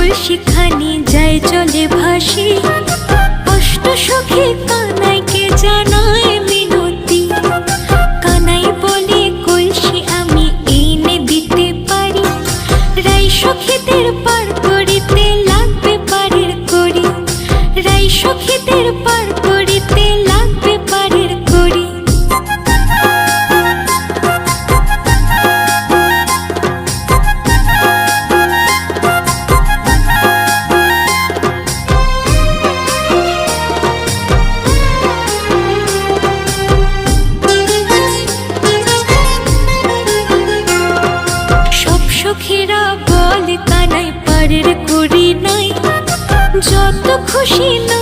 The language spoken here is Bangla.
কলসিখানি যায় জলে ভাসি, অষ্ট সখী কানাইকে জানায় মিনতি। কানাই বলে কলসি আমি এনে দিতে পারি, রাই সখীদের পার করিতে লাগবে পারের করি, রাই সখীদের পার করিতে লাগবে পারের করি। সখীরা বলে কানাই পারের করি নাই, যত খুশি না